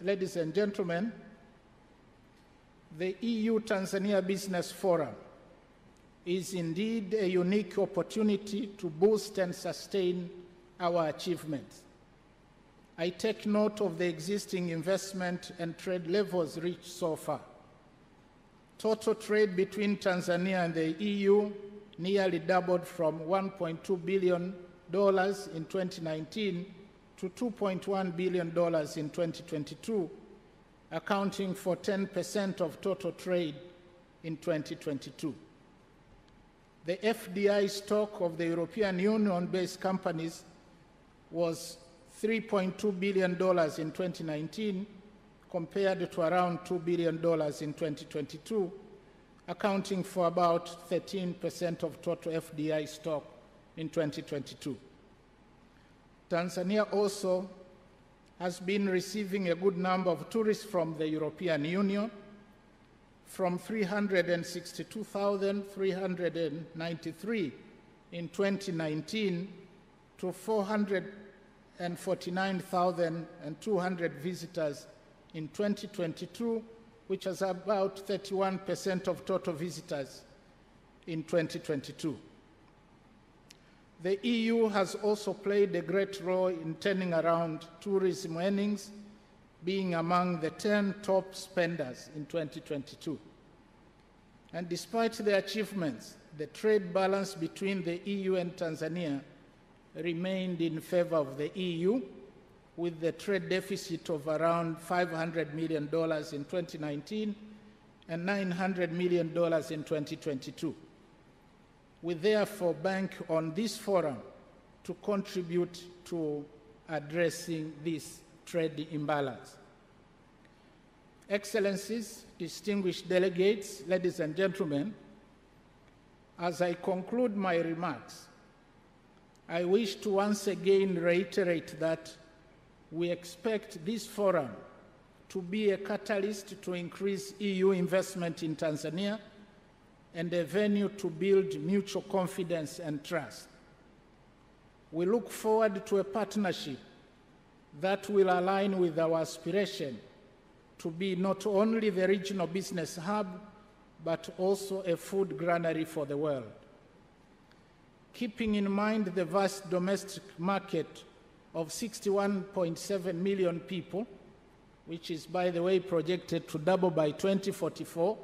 ladies and gentlemen, the EU-Tanzania Business Forum is indeed a unique opportunity to boost and sustain our achievements. I take note of the existing investment and trade levels reached so far. Total trade between Tanzania and the EU nearly doubled from $1.2 billion in 2019 to $2.1 billion in 2022, accounting for 10% of total trade in 2022. The FDI stock of the European Union-based companies was $3.2 billion in 2019, compared to around $2 billion in 2022, accounting for about 13% of total FDI stock in 2022. Tanzania also has been receiving a good number of tourists from the European Union, from 362,393 in 2019 to 449,200 visitors in 2022, which is about 31% of total visitors in 2022. The EU has also played a great role in turning around tourism earnings, being among the 10 top spenders in 2022. And despite the achievements, the trade balance between the EU and Tanzania remained in favor of the EU, with the trade deficit of around $500 million in 2019 and $900 million in 2022. We therefore bank on this forum to contribute to addressing this trade imbalance. Excellencies, distinguished delegates, ladies and gentlemen, as I conclude my remarks, I wish to once again reiterate that we expect this forum to be a catalyst to increase EU investment in Tanzania and a venue to build mutual confidence and trust. We look forward to a partnership that will align with our aspiration to be not only the regional business hub, but also a food granary for the world. Keeping in mind the vast domestic market of 61.7 million people, which is, by the way, projected to double by 2044,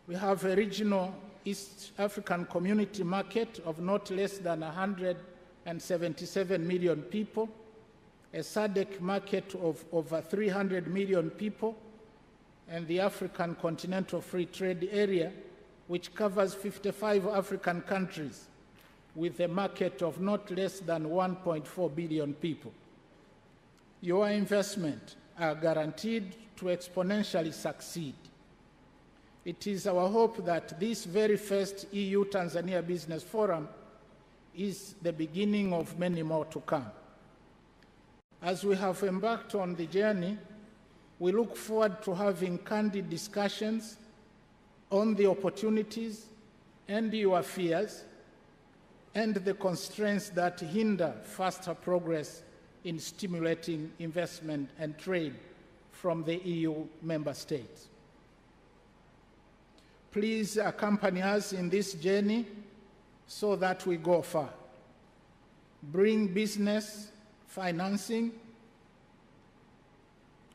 we have a regional East African community market of not less than 177 million people, a SADC market of over 300 million people, and the African Continental Free Trade Area, which covers 55 African countries, with a market of not less than 1.4 billion people. Your investments are guaranteed to exponentially succeed. It is our hope that this very first EU-Tanzania Business Forum is the beginning of many more to come. As we have embarked on the journey, we look forward to having candid discussions on the opportunities and your fears and the constraints that hinder faster progress in stimulating investment and trade from the EU member states. Please accompany us in this journey so that we go far. Bring business financing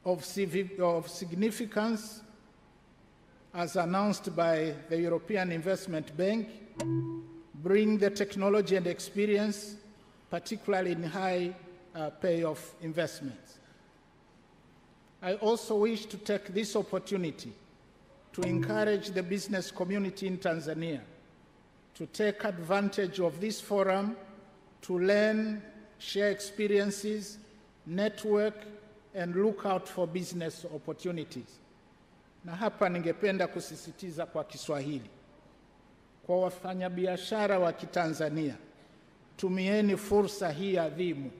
of significance, as announced by the European Investment Bank. Bring the technology and experience, particularly in high payoff investments. I also wish to take this opportunity to encourage the business community in Tanzania to take advantage of this forum to learn, share experiences, network, and look out for business opportunities. Na hapa ningependa kusisitiza kwa Kiswahili. Kwa wafanyabiashara wa Kitanzania, tumieni fursa hii adhimu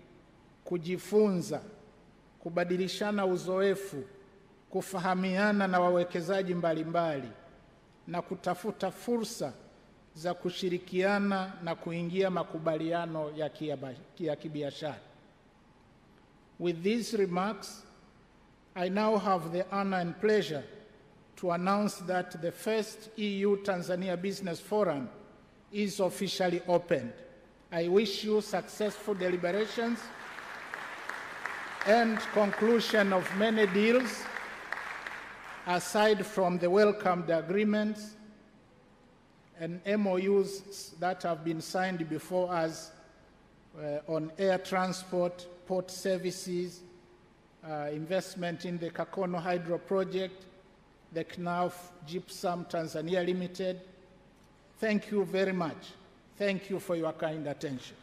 kujifunza, kubadilishana uzoefu, kufahamiana na wawekezaji mbalimbali na kutafuta fursa za kushirikiana na kuingia makubaliano ya kibiashara. With these remarks, I now have the honor and pleasure to announce that the first EU-Tanzania Business Forum is officially opened. I wish you successful deliberations and conclusion of many deals, aside from the welcomed agreements and MOUs that have been signed before us on air transport, port services, investment in the Kakono Hydro Project, the KNAF Gypsum Tanzania Limited. Thank you very much. Thank you for your kind attention.